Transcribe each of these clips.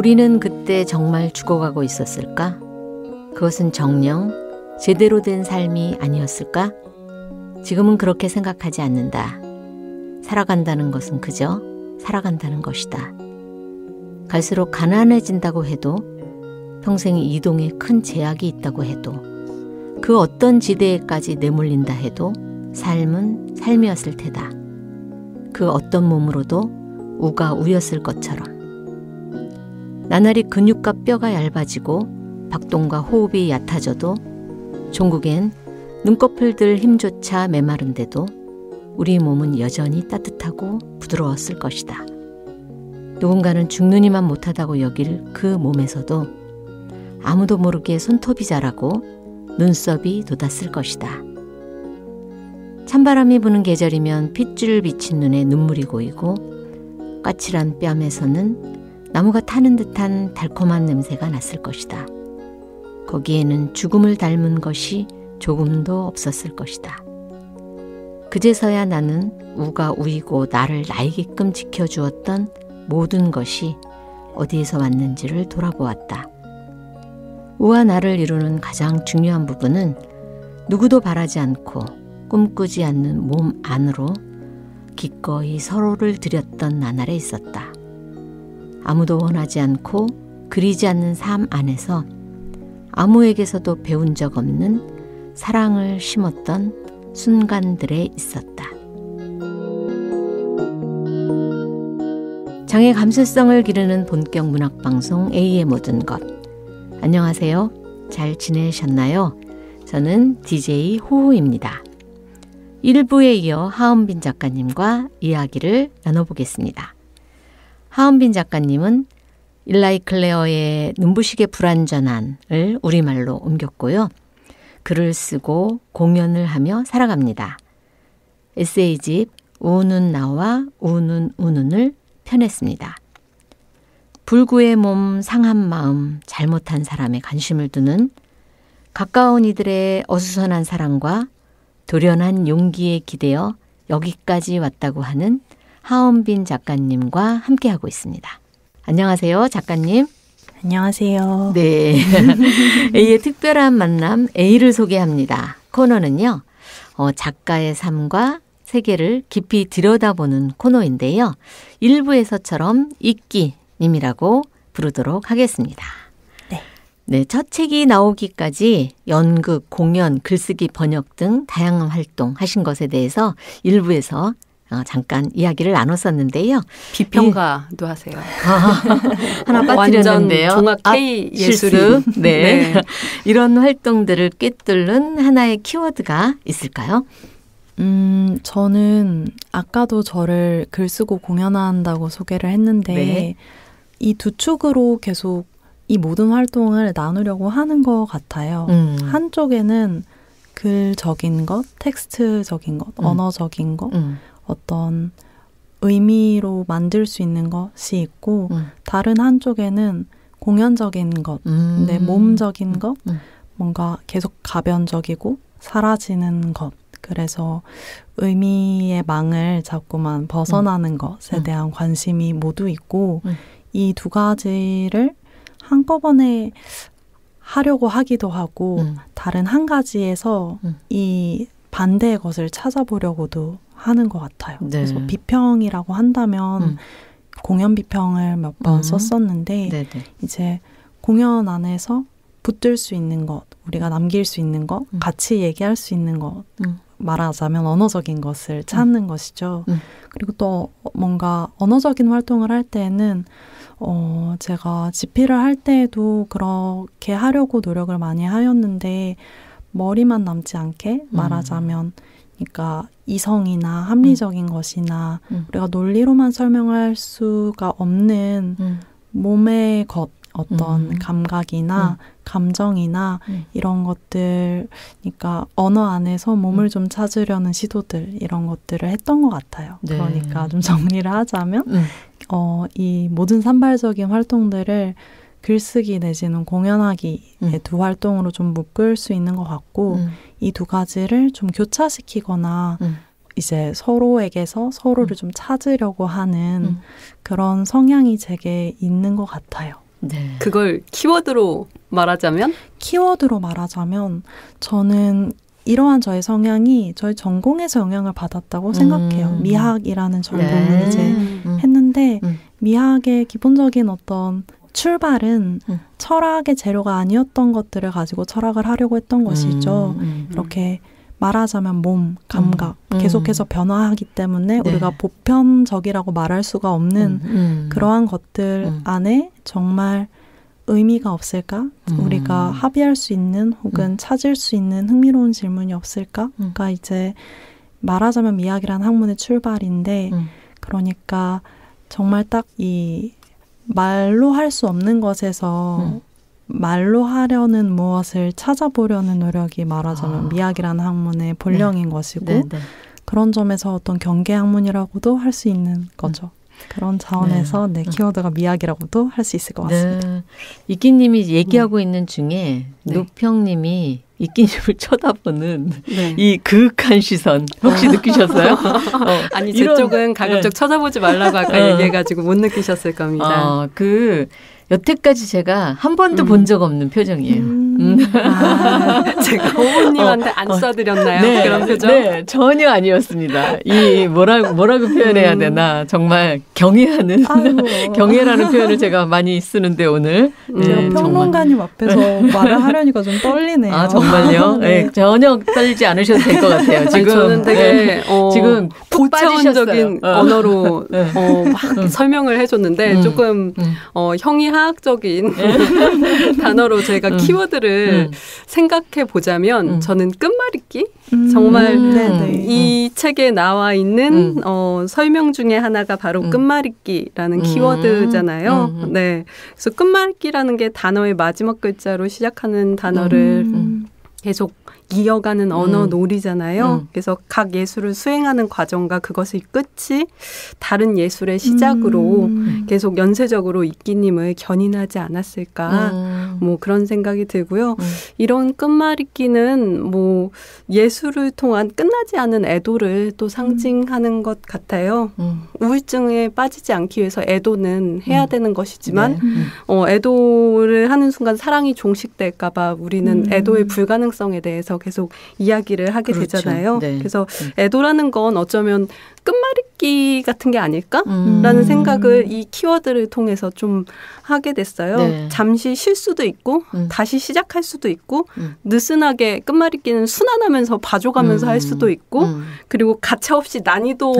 우리는 그때 정말 죽어가고 있었을까? 그것은 정녕 제대로 된 삶이 아니었을까? 지금은 그렇게 생각하지 않는다. 살아간다는 것은 그저 살아간다는 것이다. 갈수록 가난해진다고 해도, 평생의 이동에 큰 제약이 있다고 해도, 그 어떤 지대에까지 내몰린다 해도 삶은 삶이었을 테다. 그 어떤 몸으로도 우가 우였을 것처럼. 나날이 근육과 뼈가 얇아지고 박동과 호흡이 얕아져도, 종국엔 눈꺼풀 들 힘조차 메마른데도 우리 몸은 여전히 따뜻하고 부드러웠을 것이다. 누군가는 죽느니만 못하다고 여길 그 몸에서도 아무도 모르게 손톱이 자라고 눈썹이 돋았을 것이다. 찬바람이 부는 계절이면 핏줄 비친 눈에 눈물이 고이고, 까칠한 뺨에서는 나무가 타는 듯한 달콤한 냄새가 났을 것이다. 거기에는 죽음을 닮은 것이 조금도 없었을 것이다. 그제서야 나는 우가 우이고 나를 나이게끔 지켜주었던 모든 것이 어디에서 왔는지를 돌아보았다. 우와 나를 이루는 가장 중요한 부분은 누구도 바라지 않고 꿈꾸지 않는 몸 안으로 기꺼이 서로를 들였던 나날에 있었다. 아무도 원하지 않고 그리지 않는 삶 안에서 아무에게서도 배운 적 없는 사랑을 심었던 순간들에 있었다. 장의 감수성을 기르는 본격 문학방송 A의 모든 것. 안녕하세요. 잘 지내셨나요? 저는 DJ 호호입니다. 1부에 이어 하은빈 작가님과 이야기를 나눠보겠습니다. 하은빈 작가님은 일라이 클레어의 눈부시게 불완전한을 우리말로 옮겼고요. 글을 쓰고 공연을 하며 살아갑니다. 에세이집 우는 나와 우는 우는을 펴냈습니다. 불구의 몸, 상한 마음, 잘못한 사람에 관심을 두는 가까운 이들의 어수선한 사랑과 돌연한 용기에 기대어 여기까지 왔다고 하는 하은빈 작가님과 함께하고 있습니다. 안녕하세요, 작가님. 안녕하세요. 네. A의 특별한 만남 A를 소개합니다. 코너는요, 작가의 삶과 세계를 깊이 들여다보는 코너인데요. 1부에서처럼 이끼님이라고 부르도록 하겠습니다. 네, 첫 책이 나오기까지 연극, 공연, 글쓰기, 번역 등 다양한 활동 하신 것에 대해서 1부에서 잠깐 이야기를 나눴었는데요. 비평가도 하세요. 하나 빠뜨렸는데요. 완전 종합 K 예술인. 네. 네. 이런 활동들을 꿰뚫는 하나의 키워드가 있을까요? 저는 아까도 저를 글 쓰고 공연한다고 소개를 했는데 네. 이 두 축으로 계속 이 모든 활동을 나누려고 하는 것 같아요. 한쪽에는 글적인 것, 텍스트적인 것, 언어적인 것, 어떤 의미로 만들 수 있는 것이 있고 다른 한쪽에는 공연적인 것, 내 몸적인 것, 뭔가 계속 가변적이고 사라지는 것. 그래서 의미의 망을 자꾸만 벗어나는 것에 대한 관심이 모두 있고 이 두 가지를 한꺼번에 하려고 하기도 하고 다른 한 가지에서 이 반대의 것을 찾아보려고도 하는 것 같아요. 네. 그래서 비평이라고 한다면 공연 비평을 몇 번 썼었는데 네네. 이제 공연 안에서 붙들 수 있는 것, 우리가 남길 수 있는 것, 같이 얘기할 수 있는 것, 말하자면 언어적인 것을 찾는 것이죠. 그리고 또 뭔가 언어적인 활동을 할 때는 제가 집필을 할 때에도 그렇게 하려고 노력을 많이 하였는데 머리만 남지 않게 말하자면 그러니까 이성이나 합리적인 것이나 우리가 논리로만 설명할 수가 없는 몸의 것, 어떤 감각이나 감정이나 이런 것들, 그러니까 언어 안에서 몸을 좀 찾으려는 시도들, 이런 것들을 했던 것 같아요. 네. 그러니까 좀 정리를 하자면 이 모든 산발적인 활동들을 글쓰기 내지는 공연하기의 두 활동으로 좀 묶을 수 있는 것 같고 이 두 가지를 좀 교차시키거나 이제 서로에게서 서로를 좀 찾으려고 하는 그런 성향이 제게 있는 것 같아요. 네. 그걸 키워드로 말하자면? 키워드로 말하자면 저는 이러한 저의 성향이 저희 전공에서 영향을 받았다고 생각해요. 미학이라는 전공을 이제 했는데 미학의 기본적인 어떤 출발은 철학의 재료가 아니었던 것들을 가지고 철학을 하려고 했던 것이죠. 이렇게 말하자면 몸, 감각 계속해서 변화하기 때문에 네. 우리가 보편적이라고 말할 수가 없는 그러한 것들 안에 정말 의미가 없을까? 우리가 합의할 수 있는 혹은 찾을 수 있는 흥미로운 질문이 없을까?가 이제 말하자면 미학이라는 학문의 출발인데 그러니까 정말 딱 이 말로 할 수 없는 것에서 말로 하려는 무엇을 찾아보려는 노력이 말하자면 미학이라는 학문의 본령인 네. 것이고 네, 네. 그런 점에서 어떤 경계 학문이라고도 할 수 있는 거죠. 그런 차원에서 네, 키워드가 미학이라고도 할 수 있을 것 같습니다. 네. 이끼님이 얘기하고 있는 중에 노평님이 이끼님을 쳐다보는 네. 이 그윽한 시선 혹시 느끼셨어요? 아니 제 쪽은 가급적 쳐다보지 말라고 아까 얘기해가지고 못 느끼셨을 겁니다. 여태까지 제가 한 번도 본 적 없는 표정이에요. 제가 어머님한테 안 써드렸나요? 네, 그런 표정? 네, 전혀 아니었습니다. 이 뭐라고 표현해야 되나 정말 경애하는 경애라는 표현을 제가 많이 쓰는데 오늘 제가 평론가님 앞에서 말을 하려니까 좀 떨리네요. 아 정말요? 네, 전혀 떨리지 않으셔도 될 것 같아요. 지금 저는 되게 지금 고차원적인 언어로 막 설명을 해줬는데 조금 형이하학적인 단어로 제가 키워드를 생각해 보자면 저는 끝말잇기 정말 이 책에 나와 있는 설명 중에 하나가 바로 끝말잇기라는 키워드잖아요. 네, 그래서 끝말잇기라는 게 단어의 마지막 글자로 시작하는 단어를 계속 이어가는 언어 놀이잖아요. 그래서 각 예술을 수행하는 과정과 그것의 끝이 다른 예술의 시작으로 계속 연쇄적으로 이끼님을 견인하지 않았을까 뭐 그런 생각이 들고요. 이런 끝말잇기는 뭐 예술을 통한 끝나지 않은 애도를 또 상징하는 것 같아요. 우울증에 빠지지 않기 위해서 애도는 해야 되는 것이지만 애도를 하는 순간 사랑이 종식될까 봐 우리는 애도의 불가능성에 대해서 계속 이야기를 하게 그렇죠. 되잖아요. 네. 그래서 애도라는 건 어쩌면 끝말잇기 같은 게 아닐까라는 생각을 이 키워드를 통해서 좀 하게 됐어요. 네. 잠시 쉴 수도 있고 다시 시작할 수도 있고 느슨하게 끝말잇기는 순환하면서 봐줘가면서 할 수도 있고 그리고 가차없이 난이도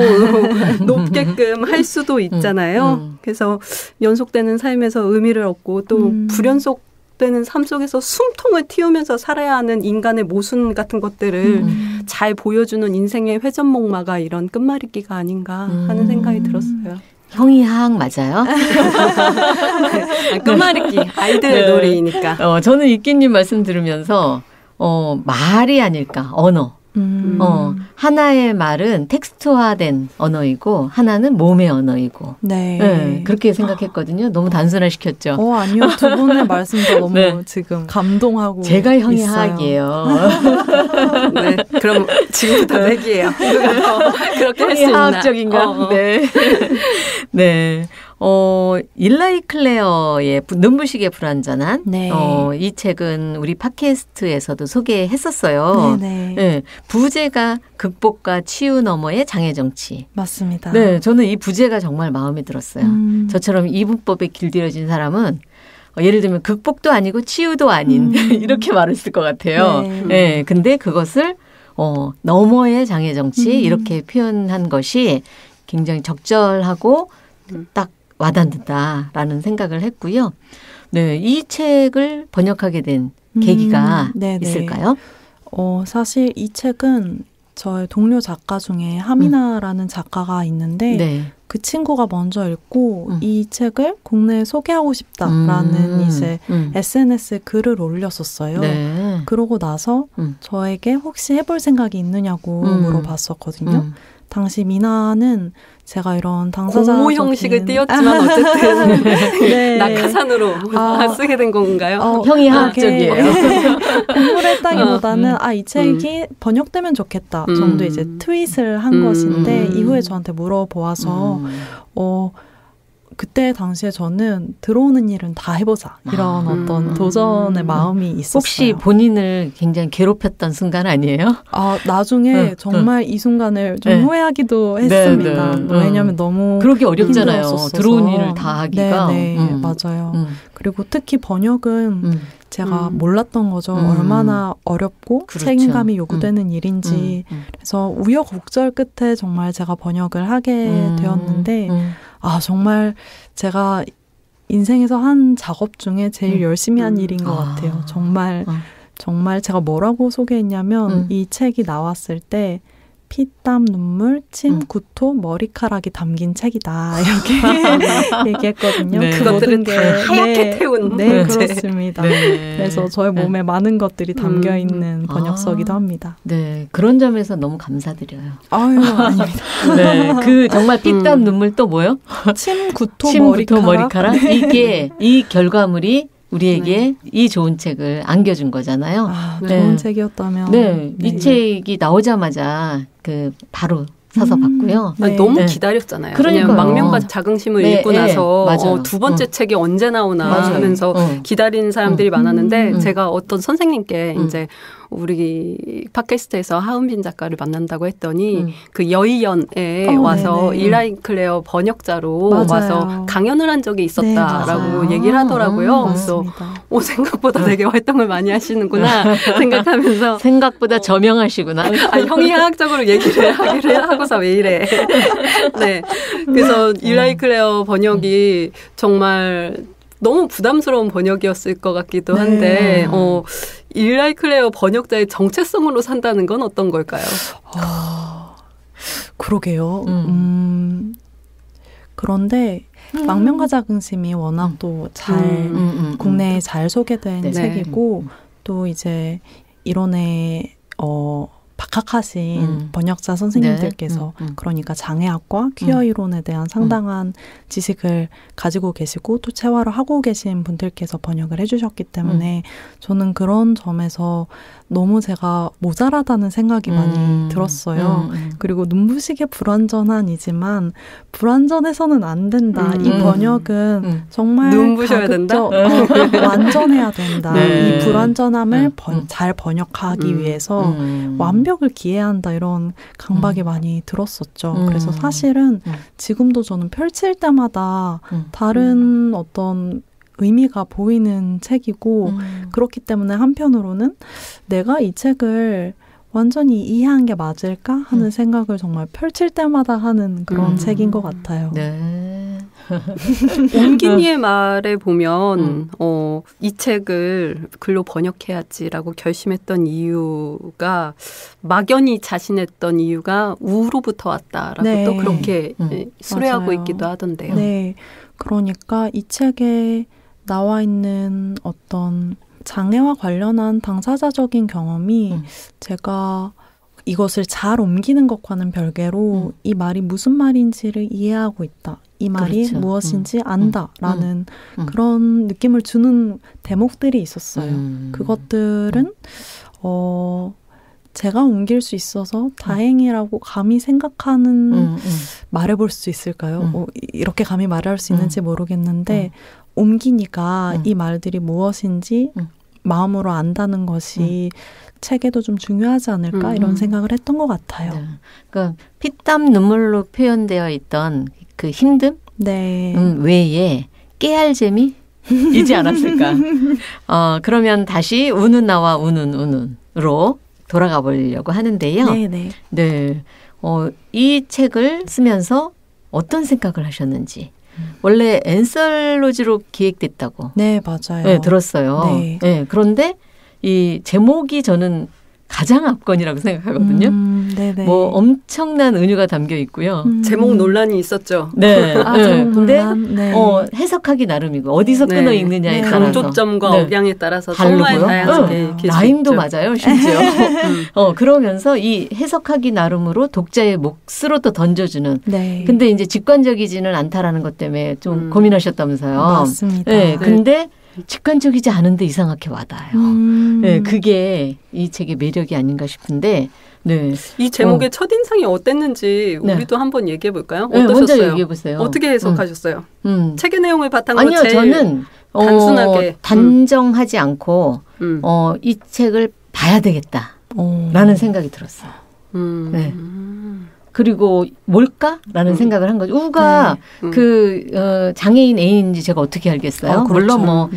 높게끔 할 수도 있잖아요. 그래서 연속되는 삶에서 의미를 얻고 또 불연속 되는 삶 속에서 숨통을 틔우면서 살아야 하는 인간의 모순 같은 것들을 잘 보여주는 인생의 회전목마가 이런 끝말잇기가 아닌가 하는 생각이 들었어요. 형이학 맞아요? 끝말잇기 아이들의 놀이니까. 저는 이끼님 말씀 들으면서 말이 아닐까 언어. 하나의 말은 텍스트화된 언어이고 하나는 몸의 언어이고 네, 그렇게 생각했거든요. 너무 단순화시켰죠. 아니요. 두 분의 말씀도 너무 네. 지금 감동하고 제가 형이학이에요. 네, 그럼 지금부터 내기예요. 그렇게 할 수 있나. 형이학적인가? 네. 네. 일라이 클레어의 눈부시게 불완전한 네. 이 책은 우리 팟캐스트에서도 소개했었어요. 네네. 네. 부제가 극복과 치유 너머의 장애 정치. 맞습니다. 네, 저는 이 부제가 정말 마음에 들었어요. 저처럼 이분법에 길들여진 사람은 예를 들면 극복도 아니고 치유도 아닌 이렇게 말을 쓸 것 같아요. 네. 네, 근데 그것을 너머의 장애 정치 이렇게 표현한 것이 굉장히 적절하고 딱 와닿는다라는 생각을 했고요. 네, 이 책을 번역하게 된 계기가 있을까요? 사실 이 책은 저의 동료 작가 중에 하미나라는 작가가 있는데 네. 그 친구가 먼저 읽고 이 책을 국내에 소개하고 싶다라는 이제 SNS에 글을 올렸었어요. 네. 그러고 나서 저에게 혹시 해볼 생각이 있느냐고 물어봤었거든요. 당시 미나는 제가 이런 당사자적인 공모 형식을 띄웠지만 어쨌든 네. 낙하산으로 쓰게 된 건가요? 형이학적이에요. 공부를 했다기보다는 이 책이 번역되면 좋겠다 정도 이제 트윗을 한 것인데 이후에 저한테 물어보아서 그때 당시에 저는 들어오는 일은 다 해보자 이런 어떤 도전의 마음이 있었어요. 혹시 본인을 굉장히 괴롭혔던 순간 아니에요? 나중에 정말 이 순간을 좀 후회하기도 했습니다. 왜냐하면 너무 그러기 어렵잖아요. 들어온 일을 다 하기가. 맞아요. 그리고 특히 번역은 제가 몰랐던 거죠. 얼마나 어렵고 그렇죠. 책임감이 요구되는 일인지. 그래서 우여곡절 끝에 정말 제가 번역을 하게 되었는데 정말 제가 인생에서 한 작업 중에 제일 열심히 한 일인 것 같아요. 정말 제가 뭐라고 소개했냐면 이 책이 나왔을 때 피땀, 눈물, 침, 구토, 머리카락이 담긴 책이다. 이렇게 얘기했거든요. 네. 그것들은 다 하얗게 태운. 네, 그렇습니다. 네. 그래서 저의 몸에 많은 것들이 담겨있는 번역서기도 합니다. 네, 그런 점에서 너무 감사드려요. 아닙니다. 네, 그 정말 피땀, 눈물 또 뭐요? 침, 구토, 머리카락. 이게 이 결과물이 우리에게 이 좋은 책을 안겨준 거잖아요. 좋은 책이었다면. 네, 이 책이 나오자마자 바로 사서 봤고요. 너무 기다렸잖아요. 그러니까 망명과 자긍심을 읽고 나서 두 번째 책이 언제 나오나 하면서 기다리는 사람들이 많았는데 제가 어떤 선생님께 이제 우리 팟캐스트에서 하은빈 작가를 만난다고 했더니 그 여의연에 와서 일라이 클레어 번역자로 와서 강연을 한 적이 있었다라고 얘기를 하더라고요. 그래서 생각보다 되게 활동을 많이 하시는구나 생각하면서 생각보다 저명하시구나. 형이 화학적으로 얘기를 하기를 하고서 왜 이래. 네, 그래서 일라이 클레어 번역이 정말 너무 부담스러운 번역이었을 것 같기도 한데 일라이 클레어 번역자의 정체성으로 산다는 건 어떤 걸까요? 그러게요. 그런데 망명과 자긍심이 워낙 또 잘 국내에 잘 소개된 책이고 또 이제 이론에 박학하신 번역자 선생님들께서 그러니까 장애학과 퀴어 이론에 대한 상당한 지식을 가지고 계시고 또 체화를 하고 계신 분들께서 번역을 해주셨기 때문에 저는 그런 점에서 너무 제가 모자라다는 생각이 많이 들었어요. 그리고 눈부시게 불완전한이지만 불완전해서는 안 된다. 이 번역은 정말 눈부셔야 된다. 완전해야 된다. 이 불완전함을 잘 번역하기 위해서 완벽을 기해한다. 이런 강박이 많이 들었었죠. 그래서 사실은 지금도 저는 펼칠 때마다 다른 어떤 의미가 보이는 책이고 그렇기 때문에 한편으로는 내가 이 책을 완전히 이해한 게 맞을까 하는 생각을 정말 펼칠 때마다 하는 그런 책인 것 같아요. 네. 옹기니의 말에 보면 이 책을 글로 번역해야지라고 결심했던 이유가 막연히 자신했던 이유가 우로부터 왔다라고 또 그렇게 수레하고 맞아요. 있기도 하던데요. 네, 그러니까 이 책에 나와 있는 어떤 장애와 관련한 당사자적인 경험이 제가 이것을 잘 옮기는 것과는 별개로 이 말이 무슨 말인지를 이해하고 있다. 이 말이 그렇죠. 무엇인지 안다라는 그런 느낌을 주는 대목들이 있었어요. 그것들은 제가 옮길 수 있어서 다행이라고 감히 생각하는 말해볼 수 있을까요? 이렇게 감히 말할 수 있는지 모르겠는데 옮기니까 이 말들이 무엇인지 마음으로 안다는 것이 책에도 좀 중요하지 않을까 이런 생각을 했던 것 같아요. 네. 그러니까 피땀 눈물로 표현되어 있던 그 힘듦 외에 깨알 재미 이지 않았을까. 그러면 다시 우는 나와 우는으로 돌아가 보려고 하는데요. 네네. 네. 이 책을 쓰면서 어떤 생각을 하셨는지. 원래 앤솔로지로 기획됐다고. 네, 맞아요. 네, 들었어요. 네. 네, 그런데 이 제목이 저는 가장 압권이라고 생각하거든요. 네네. 뭐 엄청난 은유가 담겨 있고요. 제목 논란이 있었죠. 네. 제목 근데 논란. 네. 해석하기 나름이고 어디서 끊어 읽느냐에 따라서 강조점과 억양에 따라서 정말 다양하게 라임도 맞아요, 심지어. 그러면서 이 해석하기 나름으로 독자의 몫으로 또 던져주는. 네. 근데 이제 직관적이지는 않다라는 것 때문에 좀 고민하셨다면서요. 맞습니다. 네. 근데 직관적이지 않은데 이상하게 와닿아요. 네, 그게 이 책의 매력이 아닌가 싶은데 네. 이 제목의 첫인상이 어땠는지 우리도 한번 얘기해 볼까요? 어떠셨어요? 먼저 얘기해 보세요. 어떻게 해석하셨어요? 책의 내용을 바탕으로 아니요, 저는 단순하게 단정하지 않고 이 책을 봐야 되겠다라는 생각이 들었어요. 네. 그리고 뭘까라는 생각을 한 거죠. 우가 장애인 A인지 제가 어떻게 알겠어요? 그렇죠. 물론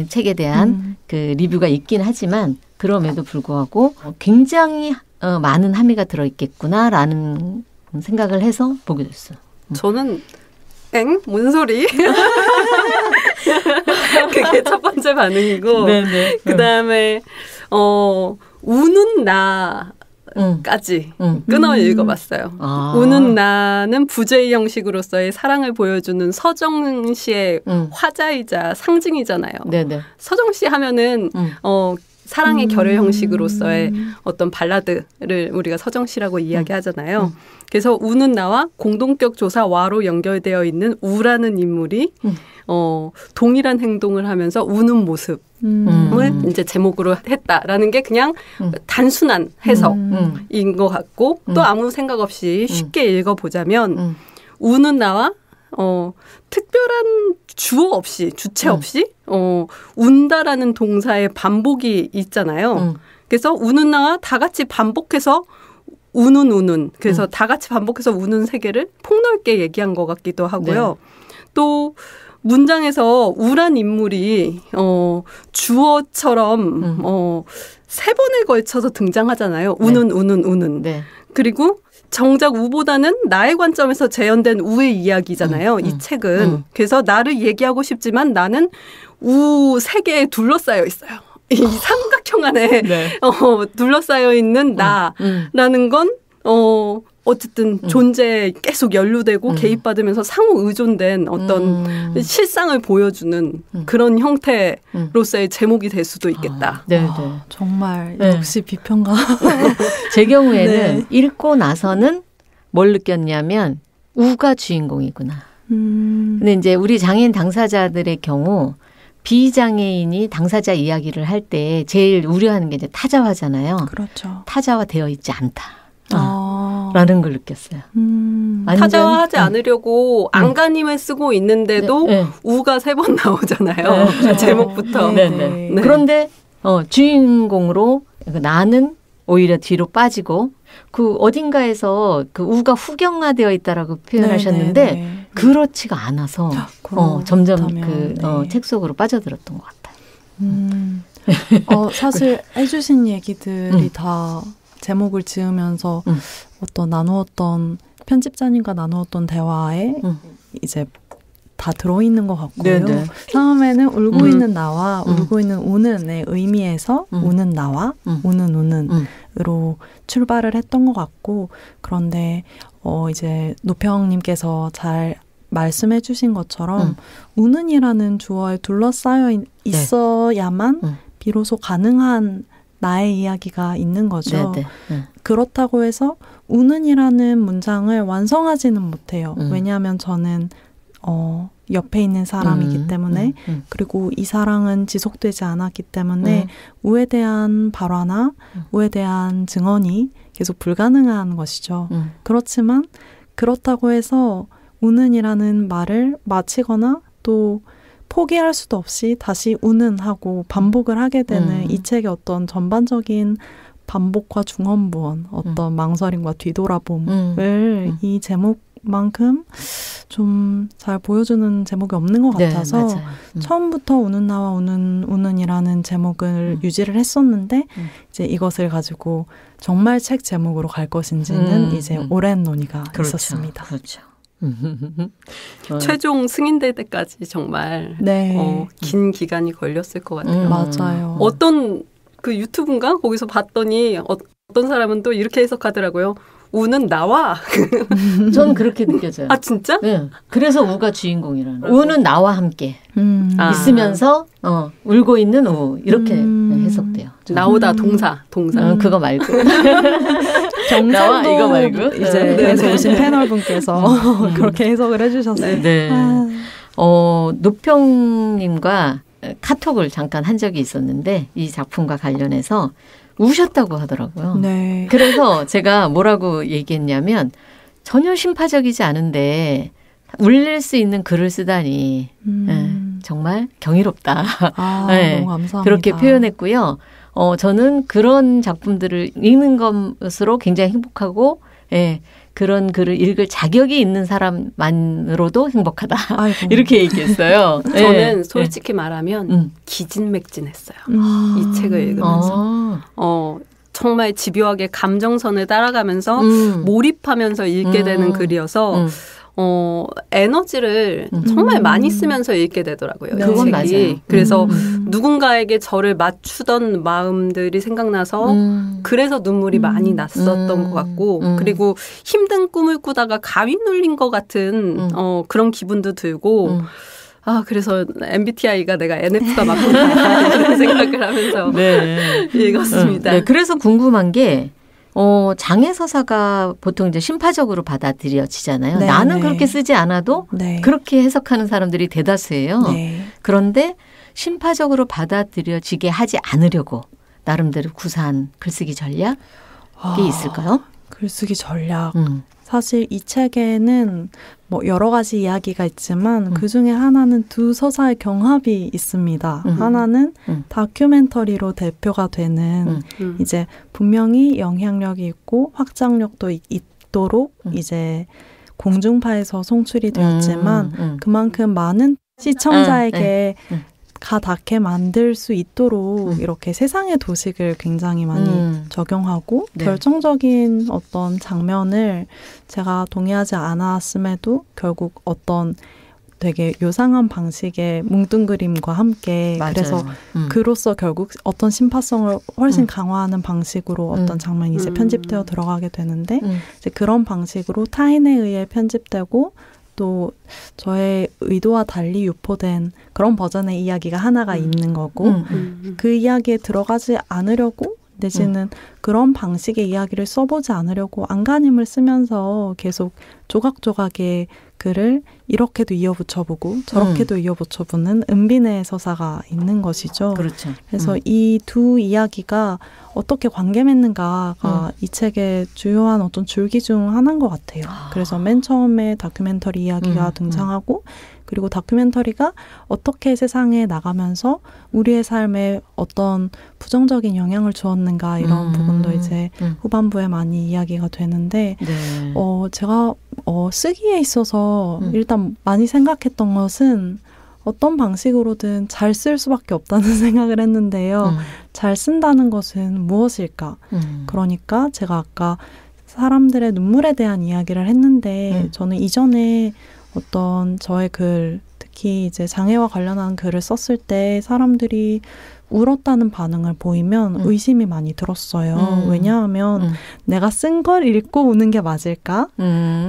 책에 대한 그 리뷰가 있긴 하지만 그럼에도 불구하고 굉장히 많은 함의가 들어있겠구나라는 생각을 해서 보게 됐어요. 저는 뭔 소리? 그게 첫 번째 반응이고 그다음에 우는 나 까지 끊어 읽어봤어요. 우는 나는 부제의 형식으로서의 사랑을 보여주는 서정 씨의 화자이자 상징이잖아요. 네네. 서정 씨 하면은 사랑의 결의 형식으로서의 어떤 발라드를 우리가 서정 씨라고 이야기하잖아요. 그래서 우는 나와 공동격 조사 와로 연결되어 있는 우라는 인물이 동일한 행동을 하면서 우는 모습을 이제 제목으로 했다라는 게 그냥 단순한 해석인 것 같고 또 아무 생각 없이 쉽게 읽어보자면 우는 나와 특별한 주어 없이 주체 없이 운다라는 동사의 반복이 있잖아요. 그래서 우는 나와 다 같이 반복해서 우는 그래서 다 같이 반복해서 우는 세계를 폭넓게 얘기한 것 같기도 하고요. 또 문장에서 우란 인물이 주어처럼 3번에 걸쳐서 등장하잖아요. 우는. 네. 그리고 정작 우보다는 나의 관점에서 재현된 우의 이야기잖아요. 이 책은. 그래서 나를 얘기하고 싶지만 나는 우 세계에 둘러싸여 있어요. 이 삼각형 안에 둘러싸여 있는 나라는 건 어쨌든 존재에 계속 연루되고 개입받으면서 상호 의존된 어떤 실상을 보여주는 그런 형태로서의 제목이 될 수도 있겠다. 정말 역시 비평가. 제 경우에는 읽고 나서는 뭘 느꼈냐면 우가 주인공이구나. 근데 이제 우리 장애인 당사자들의 경우 비장애인이 당사자 이야기를 할 때 제일 우려하는 게 이제 타자화잖아요. 그렇죠. 타자화되어 있지 않다. 라는 걸 느꼈어요. 타자화하지 않으려고 안간힘을 쓰고 있는데도 우가 3번 나오잖아요. 제목부터. 그런데 주인공으로 나는 오히려 뒤로 빠지고 그 어딘가에서 그 우가 후경화되어 있다라고 표현하셨는데 그렇지가 않아서 점점 그 책 속으로 빠져들었던 것 같아요. 사실 해주신 얘기들이 다 제목을 지으면서 어떤 나누었던 편집자님과 나누었던 대화에 이제 다 들어있는 것 같고요. 처음에는 울고 있는 나와 울고 있는 우는의 의미에서 우는 나와 우는으로 출발을 했던 것 같고 그런데 이제 노평님께서 잘 말씀해 주신 것처럼 우는이라는 주어에 둘러싸여 있어야만 비로소 가능한 나의 이야기가 있는 거죠. 그렇다고 해서 우는이라는 문장을 완성하지는 못해요. 왜냐하면 저는 옆에 있는 사람이기 때문에 그리고 이 사랑은 지속되지 않았기 때문에 우에 대한 발화나 우에 대한 증언이 계속 불가능한 것이죠. 그렇지만 그렇다고 해서 우는이라는 말을 마치거나 또 포기할 수도 없이 다시 우는 하고 반복을 하게 되는 이 책의 어떤 전반적인 반복과 중언부언 어떤 망설임과 뒤돌아봄을 이 제목만큼 좀 잘 보여주는 제목이 없는 것 같아서 처음부터 우는 나와 우는이라는 제목을 유지를 했었는데 이제 이것을 가지고 정말 책 제목으로 갈 것인지는 이제 오랜 논의가 있었습니다. 그렇죠. 최종 승인될 때까지 정말 긴 기간이 걸렸을 것 같아요. 맞아요. 어떤 그 유튜브인가 거기서 봤더니 어떤 사람은 또 이렇게 해석하더라고요. 우는 나와. 전 그렇게 느껴져요. 아 진짜? 네. 그래서 우가 주인공이라는. 우는 나와 함께 있으면서 울고 있는 우 이렇게 해석돼요. 나오다 동사. 그거 말고. 경상도 이거 말고 이제 그래서 오신 패널분께서 그렇게 해석을 해주셨어요. 노평님과 카톡을 잠깐 한 적이 있었는데 이 작품과 관련해서 우셨다고 하더라고요. 네. 그래서 제가 뭐라고 얘기했냐면 전혀 심파적이지 않은데 울릴 수 있는 글을 쓰다니 정말 경이롭다. 네, 너무 감사합니다. 그렇게 표현했고요. 저는 그런 작품들을 읽는 것으로 굉장히 행복하고 그런 글을 읽을 자격이 있는 사람만으로도 행복하다. 아이고. 이렇게 얘기했어요. 저는 솔직히 말하면 기진맥진했어요. 이 책을 읽으면서. 정말 집요하게 감정선을 따라가면서 몰입하면서 읽게 되는 글이어서 에너지를 정말 많이 쓰면서 읽게 되더라고요. 네. 그건 맞아요. 그래서 누군가에게 저를 맞추던 마음들이 생각나서 그래서 눈물이 많이 났었던 것 같고 그리고 힘든 꿈을 꾸다가 가위 눌린 것 같은 그런 기분도 들고 그래서 MBTI가 내가 NF가 맞구나 이런 생각을 하면서 읽었습니다. 네, 그래서 궁금한 게 장애 서사가 보통 이제 심파적으로 받아들여지잖아요. 네, 나는 그렇게 쓰지 않아도 그렇게 해석하는 사람들이 대다수예요. 그런데 심파적으로 받아들여지게 하지 않으려고 나름대로 구사한 글쓰기 전략이 있을까요? 글쓰기 전략. 사실 이 책에는 뭐 여러 가지 이야기가 있지만 그중에 하나는 두 서사의 경합이 있습니다. 하나는 다큐멘터리로 대표가 되는 이제 분명히 영향력이 있고 확장력도 있도록 이제 공중파에서 송출이 되었지만 그만큼 많은 시청자에게 가닿게 만들 수 있도록 이렇게 세상의 도식을 굉장히 많이 적용하고 결정적인 어떤 장면을 제가 동의하지 않았음에도 결국 어떤 되게 요상한 방식의 뭉뚱그림과 함께 맞아요. 그래서 그로써 결국 어떤 심파성을 훨씬 강화하는 방식으로 어떤 장면이 이제 편집되어 들어가게 되는데 이제 그런 방식으로 타인에 의해 편집되고 또 저의 의도와 달리 유포된 그런 버전의 이야기가 하나가 있는 거고 그 이야기에 들어가지 않으려고 내지는 그런 방식의 이야기를 써보지 않으려고 안간힘을 쓰면서 계속 조각조각의 글을 이렇게도 이어붙여보고 저렇게도 이어붙여보는 은빈의 서사가 있는 것이죠. 그렇죠. 그래서 이 두 이야기가 어떻게 관계 맺는가가 이 책의 주요한 어떤 줄기 중 하나인 것 같아요. 그래서 맨 처음에 다큐멘터리 이야기가 등장하고 그리고 다큐멘터리가 어떻게 세상에 나가면서 우리의 삶에 어떤 부정적인 영향을 주었는가 이런 부분도 이제 후반부에 많이 이야기가 되는데 제가 쓰기에 있어서 일단 많이 생각했던 것은 어떤 방식으로든 잘 쓸 수밖에 없다는 생각을 했는데요. 잘 쓴다는 것은 무엇일까? 그러니까 제가 아까 사람들의 눈물에 대한 이야기를 했는데 저는 이전에 어떤 저의 글, 특히 이제 장애와 관련한 글을 썼을 때 사람들이 울었다는 반응을 보이면 의심이 많이 들었어요. 왜냐하면 내가 쓴 걸 읽고 우는 게 맞을까?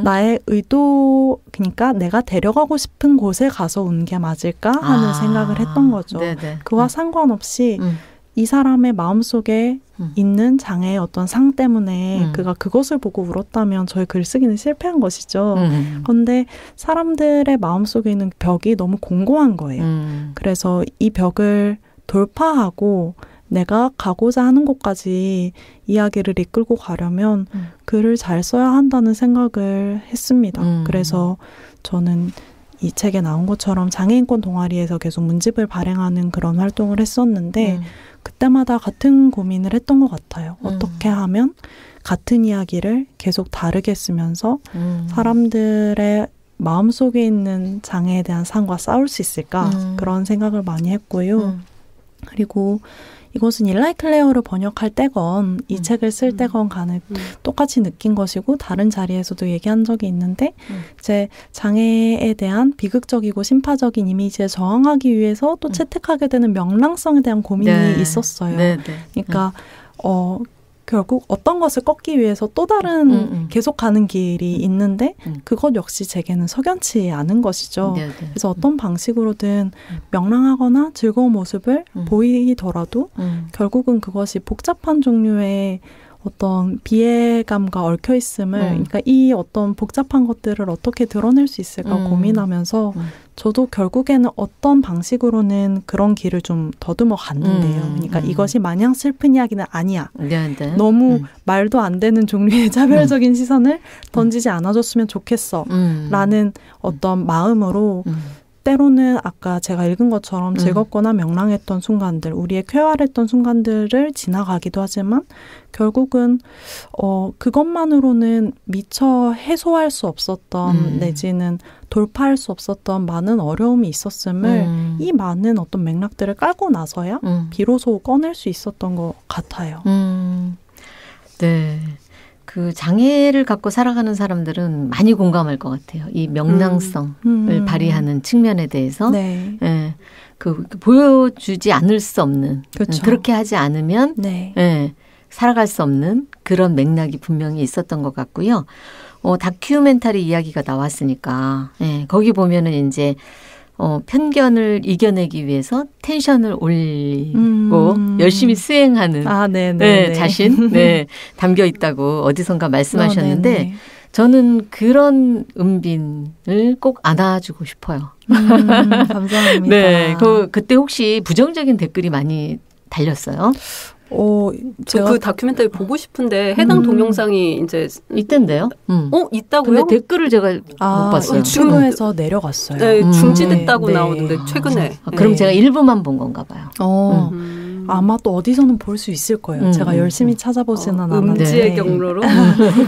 나의 의도, 그러니까 내가 데려가고 싶은 곳에 가서 우는 게 맞을까? 하는 생각을 했던 거죠. 네네. 그와 상관없이 이 사람의 마음속에 있는 장애의 어떤 상 때문에 그가 그것을 보고 울었다면 저의 글쓰기는 실패한 것이죠. 그런데 사람들의 마음속에 있는 벽이 너무 공고한 거예요. 그래서 이 벽을 돌파하고 내가 가고자 하는 곳까지 이야기를 이끌고 가려면 글을 잘 써야 한다는 생각을 했습니다. 그래서 저는 이 책에 나온 것처럼 장애인권 동아리에서 계속 문집을 발행하는 그런 활동을 했었는데 그때마다 같은 고민을 했던 것 같아요. 어떻게 하면 같은 이야기를 계속 다르게 쓰면서 사람들의 마음속에 있는 장애에 대한 상과 싸울 수 있을까? 그런 생각을 많이 했고요. 그리고 이것은 일라이 클레어를 번역할 때건 이 책을 쓸 때건 간에 똑같이 느낀 것이고 다른 자리에서도 얘기한 적이 있는데 이제 장애에 대한 비극적이고 심파적인 이미지에 저항하기 위해서 또 채택하게 되는 명랑성에 대한 고민이 있었어요. 그러니까 결국 어떤 것을 꺾기 위해서 또 다른 계속 가는 길이 있는데 그것 역시 제게는 석연치 않은 것이죠. 그래서 어떤 방식으로든 명랑하거나 즐거운 모습을 보이더라도 결국은 그것이 복잡한 종류의 어떤 비애감과 얽혀 있음을 그러니까 이 어떤 복잡한 것들을 어떻게 드러낼 수 있을까 고민하면서 저도 결국에는 어떤 방식으로는 그런 길을 좀 더듬어 갔는데요. 그러니까 이것이 마냥 슬픈 이야기는 아니야. 네. 너무 말도 안 되는 종류의 차별적인 시선을 던지지 않아줬으면 좋겠어. 라는 어떤 마음으로 때로는 아까 제가 읽은 것처럼 즐겁거나 명랑했던 순간들, 우리의 쾌활했던 순간들을 지나가기도 하지만 결국은 그것만으로는 미처 해소할 수 없었던 내지는 돌파할 수 없었던 많은 어려움이 있었음을 이 많은 어떤 맥락들을 깔고 나서야 비로소 꺼낼 수 있었던 것 같아요. 네. 그 장애를 갖고 살아가는 사람들은 많이 공감할 것 같아요. 이 명랑성을 발휘하는 측면에 대해서. 네. 예, 보여주지 않을 수 없는. 그렇죠. 그렇게 하지 않으면 네. 예, 살아갈 수 없는 그런 맥락이 분명히 있었던 것 같고요. 다큐멘터리 이야기가 나왔으니까 예, 거기 보면은 이제 편견을 이겨내기 위해서 텐션을 올리고 열심히 수행하는 네, 자신 담겨 있다고 어디선가 말씀하셨는데 저는 그런 은빈을 꼭 안아주고 싶어요. 감사합니다. 네, 그때 혹시 부정적인 댓글이 많이 달렸어요? 저 그 다큐멘터리 보고 싶은데 해당 동영상이 이제 있던데요? 있다고요? 근데 댓글을 제가 못 봤어요. 유튜브에서 내려갔어요. 네, 중지됐다고 나오는데 최근에. 그럼 제가 일부만 본 건가 봐요. 아마 또 어디서는 볼 수 있을 거예요. 제가 열심히 찾아보지는 않았는데. 음지의 경로로?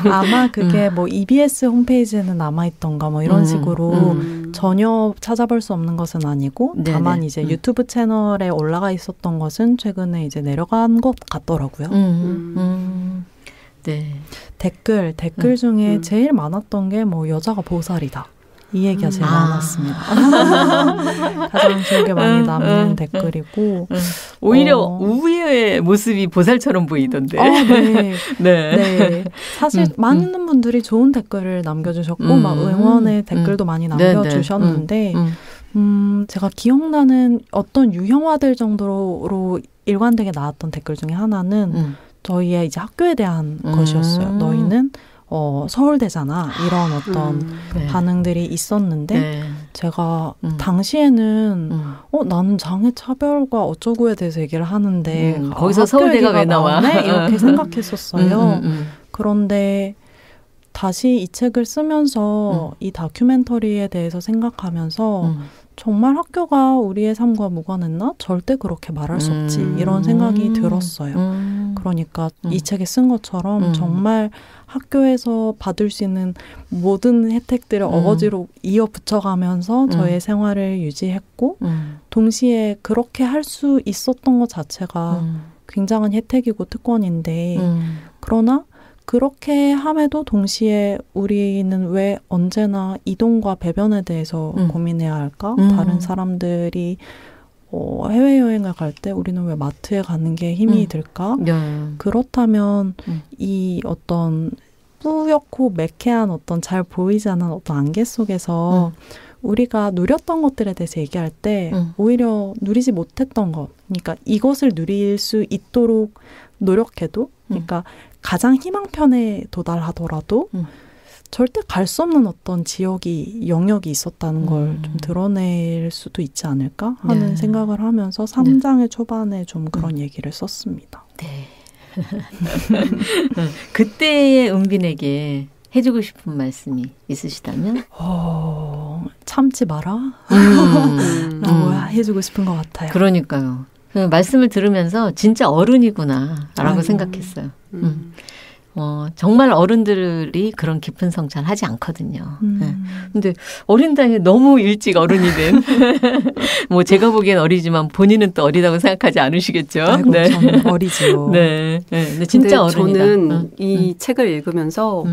아마 그게 뭐 EBS 홈페이지에는 남아있던가 뭐 이런 식으로 전혀 찾아볼 수 없는 것은 아니고 다만 이제 유튜브 채널에 올라가 있었던 것은 최근에 이제 내려간 것 같더라고요. 네. 댓글 중에 제일 많았던 게 뭐 여자가 보살이다. 이 얘기가 제일 많았습니다. 가장 기억에 많이 남는 댓글이고 오히려 우희의 모습이 보살처럼 보이던데. 네. 사실 많은 분들이 좋은 댓글을 남겨주셨고 막 응원의 댓글도 많이 남겨주셨는데 제가 기억나는 어떤 유형화될 정도로 일관되게 나왔던 댓글 중에 하나는 저희의 이제 학교에 대한 것이었어요. 너희는 서울대잖아. 이런 어떤 반응들이 있었는데 제가 당시에는 나는 장애 차별과 어쩌고에 대해서 얘기를 하는데 거기서 서울대가 왜 나와? 이렇게 생각했었어요. 그런데 다시 이 책을 쓰면서 이 다큐멘터리에 대해서 생각하면서 정말 학교가 우리의 삶과 무관했나? 절대 그렇게 말할 수 없지. 이런 생각이 들었어요. 그러니까 이 책에 쓴 것처럼 정말 학교에서 받을 수 있는 모든 혜택들을 어거지로 이어 붙여가면서 저의 생활을 유지했고 동시에 그렇게 할 수 있었던 것 자체가 굉장한 혜택이고 특권인데 그러나 그렇게 함에도 동시에 우리는 왜 언제나 이동과 배변에 대해서 고민해야 할까? 다른 사람들이 해외여행을 갈 때 우리는 왜 마트에 가는 게 힘이 들까? 그렇다면 이 어떤 뿌옇고 매캐한 어떤 잘 보이지 않은 어떤 안개 속에서 우리가 누렸던 것들에 대해서 얘기할 때 오히려 누리지 못했던 것, 그러니까 이것을 누릴 수 있도록 노력해도 그러니까 가장 희망편에 도달하더라도 절대 갈 수 없는 어떤 영역이 있었다는 걸 좀 드러낼 수도 있지 않을까 하는 생각을 하면서 3장의 초반에 좀 그런 얘기를 썼습니다. 네. 그때의 은빈에게 해주고 싶은 말씀이 있으시다면? 참지 마라. 라고 해주고 싶은 것 같아요. 그러니까요. 그 말씀을 들으면서 진짜 어른이구나라고 생각했어요. 정말 어른들이 그런 깊은 성찰 하지 않거든요. 근데 어린 나이에 너무 일찍 어른이 된, 뭐 제가 보기엔 어리지만 본인은 또 어리다고 생각하지 않으시겠죠? 아이고, 네. 저는 어리죠. 네. 근데 진짜 어른이다. 저는 이 책을 읽으면서,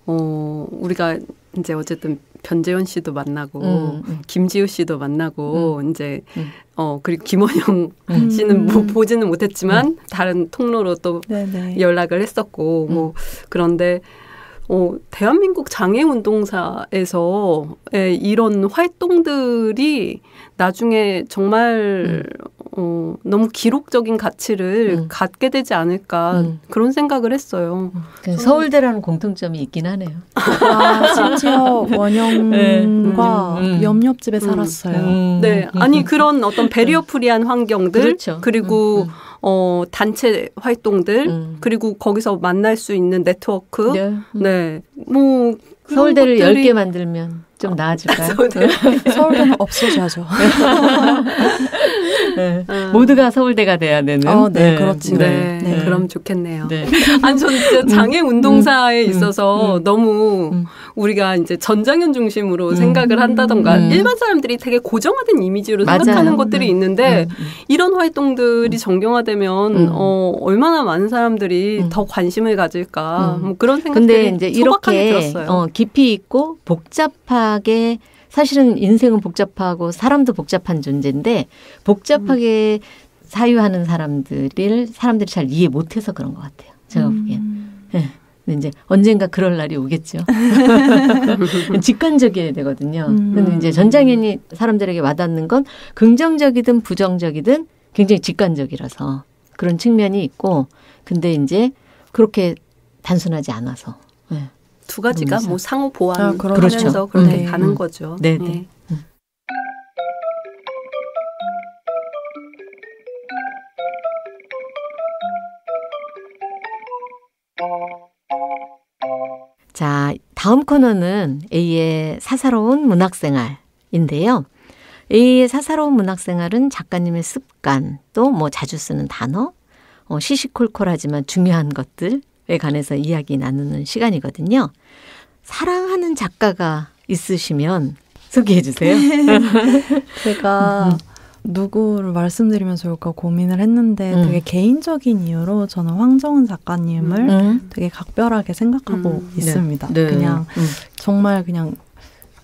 우리가 이제 어쨌든 변재현 씨도 만나고 김지우 씨도 만나고 이제 그리고 김원영 씨는 뭐 보지는 못했지만 다른 통로로 또 연락을 했었고 뭐 그런데 대한민국 장애운동사에서의 이런 활동들이 나중에 정말 너무 기록적인 가치를 갖게 되지 않을까 그런 생각을 했어요. 서울대라는 공통점이 있긴 하네요. 심지어 원영과 옆옆집에 살았어요. 네, 아니 그런 어떤 배리어프리한 환경들 그렇죠. 그리고 단체 활동들 그리고 거기서 만날 수 있는 네트워크 네, 뭐 서울대를 10개 만들면 좀 나아질까요? 서울대는 없어져야죠. 네. 모두가 서울대가 돼야 되는. 네, 그렇지. 네, 그럼 좋겠네요. 네. 아니, 전 진짜 장애 운동사에 있어서 너무 우리가 이제 전장현 중심으로 생각을 한다던가 일반 사람들이 되게 고정화된 이미지로 생각하는 것들이 있는데 이런 활동들이 정경화되면 얼마나 많은 사람들이 더 관심을 가질까 뭐 그런 생각들이 이제 소박하게 이렇게 들었어요. 깊이 있고 복잡하게 사실은 인생은 복잡하고 사람도 복잡한 존재인데 복잡하게 사유하는 사람들이 잘 이해 못해서 그런 것 같아요. 제가 보기엔. 네. 근데 이제 언젠가 그럴 날이 오겠죠. 직관적이어야 되거든요. 근데 이제 전장현이 사람들에게 와닿는 건 긍정적이든 부정적이든 굉장히 직관적이라서 그런 측면이 있고 근데 이제 그렇게 단순하지 않아서. 네. 두 가지가 뭐 상호 보완하면서 그렇죠. 그렇게 가는 거죠. 네. 자, 다음 코너는 A의 사사로운 문학생활인데요. A의 사사로운 문학생활은 작가님의 습관, 또 뭐 자주 쓰는 단어, 시시콜콜하지만 중요한 것들에 관해서 이야기 나누는 시간이거든요. 사랑하는 작가가 있으시면 소개해 주세요. 제가 누구를 말씀드리면 좋을까 고민을 했는데 되게 개인적인 이유로 저는 황정은 작가님을 되게 각별하게 생각하고 있습니다. 네. 그냥 정말 그냥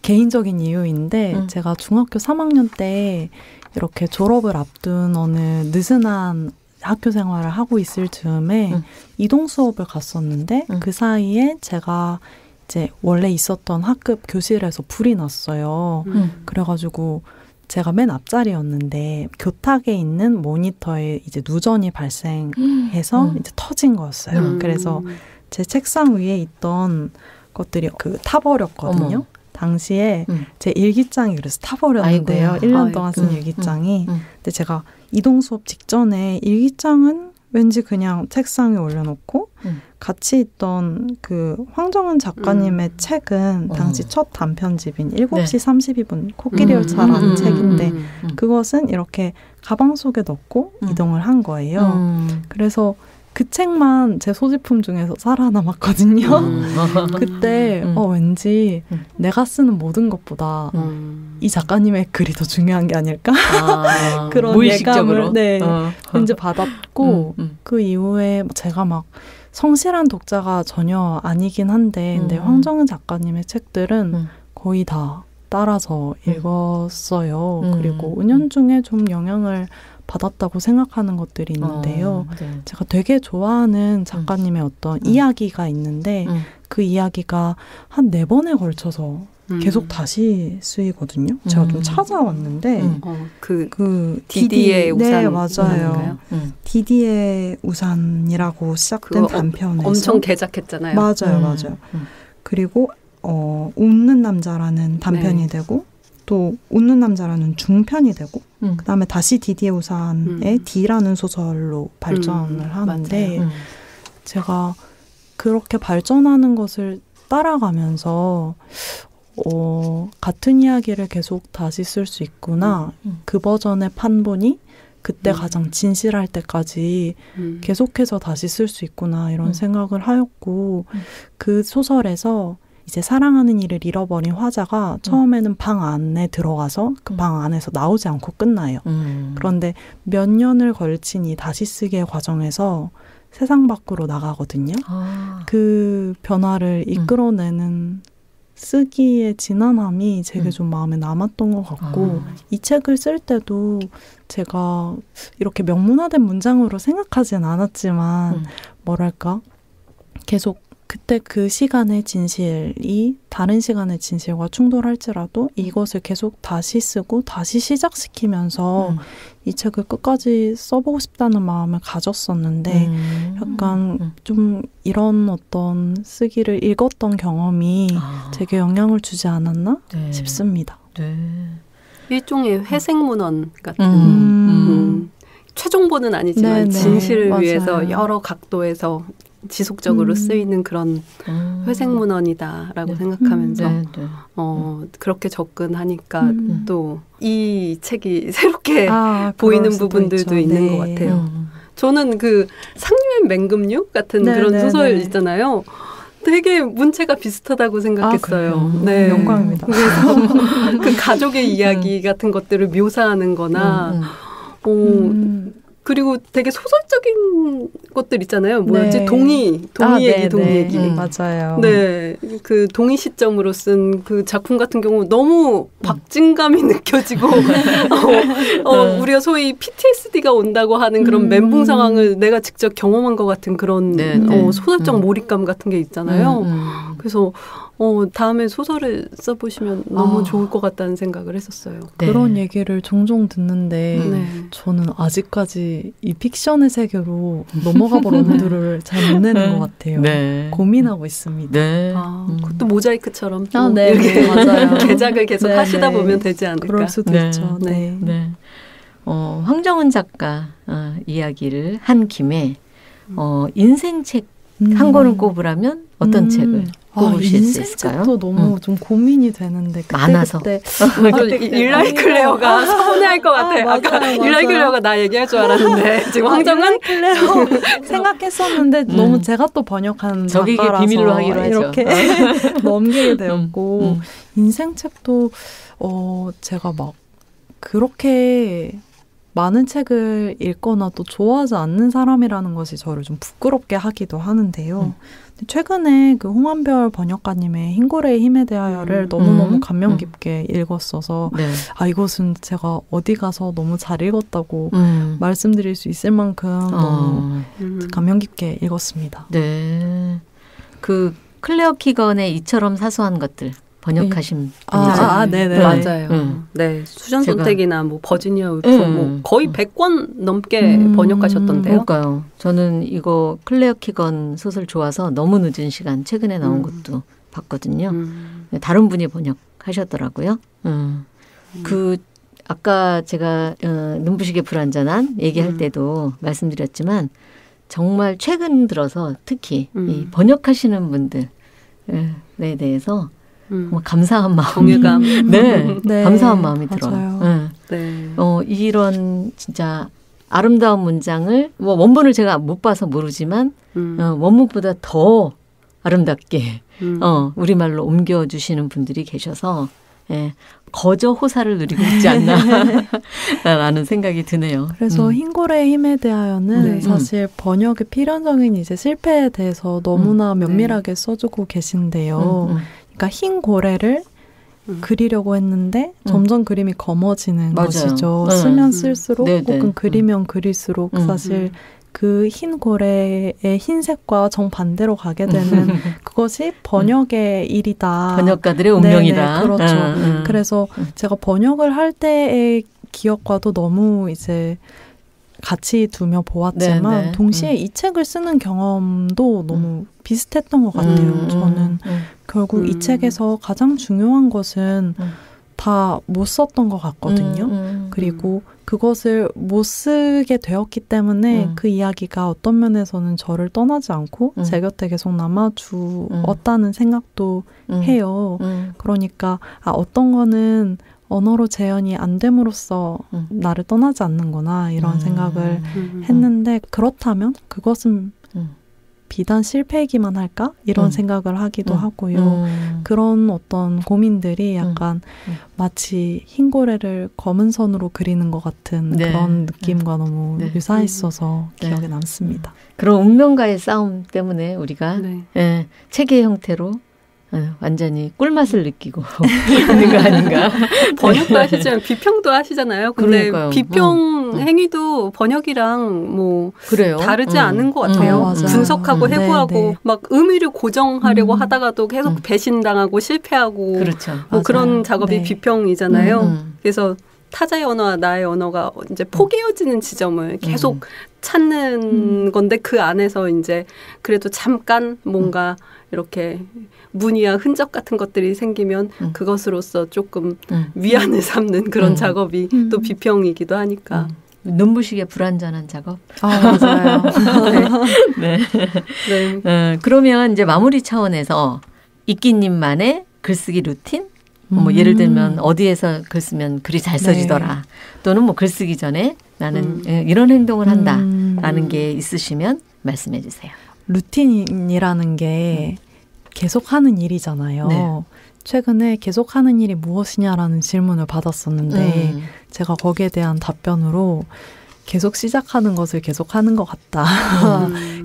개인적인 이유인데 제가 중학교 3학년 때 이렇게 졸업을 앞둔 어느 느슨한 학교 생활을 하고 있을 즈음에 이동 수업을 갔었는데 그 사이에 제가 이제 원래 있었던 학급 교실에서 불이 났어요. 그래가지고 제가 맨 앞자리였는데 교탁에 있는 모니터에 이제 누전이 발생해서 이제 터진 거였어요. 그래서 제 책상 위에 있던 것들이 타버렸거든요. 당시에 제 일기장이 그래서 타버렸는데요. 아이고야. 1년 동안 쓴 일기장이. 근데 제가 이동 수업 직전에 일기장은 왠지 그냥 책상에 올려놓고 같이 있던 그 황정은 작가님의 책은 당시 첫 단편집인 7시 32분 코끼리 열차라는 책인데 그것은 이렇게 가방 속에 넣고 이동을 한 거예요. 그래서 그 책만 제 소지품 중에서 살아남았거든요. 그때 왠지 내가 쓰는 모든 것보다 이 작가님의 글이 더 중요한 게 아닐까? 그런 무의식적으로. 예감을 왠지 받았고 그 이후에 제가 막 성실한 독자가 전혀 아니긴 한데 근데 황정은 작가님의 책들은 거의 다 따라서 읽었어요. 그리고 은연중에 좀 영향을 받았다고 생각하는 것들이 있는데요. 제가 되게 좋아하는 작가님의 어떤 이야기가 있는데 그 이야기가 한 4번에 걸쳐서 계속 다시 쓰이거든요. 제가 좀 찾아왔는데 그 디디의 우산. 네, 맞아요. 디디의 우산이라고 시작된 단편에서 엄청 개작했잖아요. 맞아요. 그리고 웃는 남자라는 단편이 되고 또 웃는 남자라는 중편이 되고 그다음에 다시 디디의 우산의 D라는 소설로 발전을 하는데 제가 그렇게 발전하는 것을 따라가면서 같은 이야기를 계속 다시 쓸 수 있구나. 그 버전의 판본이 그때 가장 진실할 때까지 계속해서 다시 쓸 수 있구나 이런 생각을 하였고 그 소설에서 이제 사랑하는 이를 잃어버린 화자가 처음에는 방 안에 들어가서 그 방 안에서 나오지 않고 끝나요. 그런데 몇 년을 걸친 이 다시 쓰기의 과정에서 세상 밖으로 나가거든요. 그 변화를 이끌어내는 쓰기의 진한함이 제게 좀 마음에 남았던 것 같고 이 책을 쓸 때도 제가 이렇게 명문화된 문장으로 생각하진 않았지만 뭐랄까 계속 그때 그때 그 시간의 진실이 다른 시간의 진실과 충돌할지라도 이것을 계속 다시 쓰고 다시 시작시키면서 이 책을 끝까지 써보고 싶다는 마음을 가졌었는데 약간 좀 이런 어떤 쓰기를 읽었던 경험이 되게 영향을 주지 않았나 싶습니다. 네. 일종의 회색문헌 같은 최종본은 아니지만 진실을 맞아요. 위해서 여러 각도에서 지속적으로 쓰이는 그런 회색문헌이다라고 생각하면서 그렇게 접근하니까 또 이 책이 새롭게 보이는 부분들도 있는 것 같아요. 저는 그 상류의 맹금류 같은 그런 소설 있잖아요. 되게 문체가 비슷하다고 생각했어요. 네, 영광입니다. 그래서 그 가족의 이야기 같은 것들을 묘사하는 거나 그리고 되게 소설적인 것들 있잖아요. 뭐였지? 동의 얘기, 동의 얘기. 맞아요. 네, 그 동의 시점으로 쓴 그 작품 같은 경우 너무 박진감이 느껴지고 우리가 소위 PTSD가 온다고 하는 그런 멘붕 상황을 내가 직접 경험한 것 같은 그런 소설적 몰입감 같은 게 있잖아요. 그래서 다음에 소설을 써보시면 너무 좋을 것 같다는 생각을 했었어요. 그런 얘기를 종종 듣는데 저는 아직까지 이 픽션의 세계로 넘어가 볼 엄두를 잘 못 내는 것 같아요. 고민하고 있습니다. 그것도 모자이크처럼 또 이렇게 맞아요. 개작을 계속 하시다 보면 되지 않을까. 그럴 수도 있죠. 황정은 작가 이야기를 한 김에 인생책 한 권을 꼽으라면 어떤 책을 꼽으실 수 있을까요? 인생책도 너무 좀 고민이 되는데 많아서 일라이 클레어가 서운해할 것 같아. 아까 일라이 클레어가 나 얘기할 줄 알았는데 지금 황정은 클레어 생각했었는데 너무 제가 또 번역한 저기게 작가라서 비밀로 하기로 하죠. 이렇게 넘기게 되었고 인생책도 제가 막 그렇게 많은 책을 읽거나 또 좋아하지 않는 사람이라는 것이 저를 좀 부끄럽게 하기도 하는데요. 최근에 그 홍한별 번역가님의 흰고래의 힘에 대하여를 너무너무 감명 깊게 읽었어서 이것은 제가 어디 가서 너무 잘 읽었다고 말씀드릴 수 있을 만큼 너무 감명 깊게 읽었습니다. 네. 그 클레어 키건의 이처럼 사소한 것들 번역하신 분이죠. 네네. 맞아요. 네. 수전 선택이나 뭐 버지니아 울프 뭐 거의 100권 넘게 번역하셨던데요. 그러니까요. 저는 이거 클레어 키건 소설 좋아서 너무 늦은 시간 최근에 나온 것도 봤거든요. 다른 분이 번역하셨더라고요. 그 아까 제가 눈부시게 불완전한 얘기할 때도 말씀드렸지만 정말 최근 들어서 특히 이 번역하시는 분들에 대해서 감사한 마음, 정유감, 감사한 마음이 들어요. 이런 진짜 아름다운 문장을 원본을 제가 못 봐서 모르지만 원문보다 더 아름답게 우리말로 옮겨주시는 분들이 계셔서 거저 호사를 누리고 있지 않나라는 생각이 드네요. 그래서 흰고래의 힘에 대하여는 사실 번역의 필연적인 이제 실패에 대해서 너무나 면밀하게 써주고 계신데요. 그러니까 흰 고래를 그리려고 했는데 점점 그림이 검어지는 것이죠. 쓰면 쓸수록 혹은 그리면 그릴수록 사실 그 흰 고래의 흰색과 정반대로 가게 되는 그것이 번역의 일이다. 번역가들의 운명이다. 그렇죠. 그래서 제가 번역을 할 때의 기억과도 너무 이제 같이 두며 보았지만 동시에 이 책을 쓰는 경험도 너무 비슷했던 것 같아요. 저는 결국 이 책에서 가장 중요한 것은 다 못 썼던 것 같거든요. 그리고 그것을 못 쓰게 되었기 때문에 그 이야기가 어떤 면에서는 저를 떠나지 않고 제 곁에 계속 남아주었다는 생각도 해요. 그러니까 어떤 거는 언어로 재현이 안 됨으로써 나를 떠나지 않는구나 이런 생각을 했는데 그렇다면 그것은 비단 실패이기만 할까? 이런 생각을 하기도 하고요. 그런 어떤 고민들이 약간 마치 흰고래를 검은 선으로 그리는 것 같은 그런 느낌과 너무 유사했어서 기억에 남습니다. 그런 운명과의 싸움 때문에 우리가 책의 형태로 완전히 꿀맛을 느끼고 있는 거 아닌가. 번역도 하시지만 비평도 하시잖아요. 근데 그러니까요. 비평 행위도 번역이랑 뭐 그래요? 다르지 않은 것 같아요. 분석하고 해부하고 네. 막 의미를 고정하려고 하다가도 계속 배신당하고 실패하고 그렇죠. 뭐 그런 작업이 네. 비평이잖아요. 그래서 타자의 언어와 나의 언어가 이제 포개어지는 지점을 계속 찾는 건데 그 안에서 이제 그래도 잠깐 뭔가 이렇게 무늬와 흔적 같은 것들이 생기면 그것으로서 조금 위안을 삼는 그런 작업이 또 비평이기도 하니까. 눈부시게 불완전한 작업. 맞아요. 네. 네. 네. 그러면 이제 마무리 차원에서 이끼님만의 글쓰기 루틴? 뭐 예를 들면 어디에서 글 쓰면 글이 잘 써지더라. 네. 또는 뭐 글 쓰기 전에 나는 이런 행동을 한다라는 게 있으시면 말씀해 주세요. 루틴이라는 게 계속하는 일이잖아요. 네. 최근에 계속하는 일이 무엇이냐라는 질문을 받았었는데 제가 거기에 대한 답변으로 계속 시작하는 것을 계속하는 것 같다.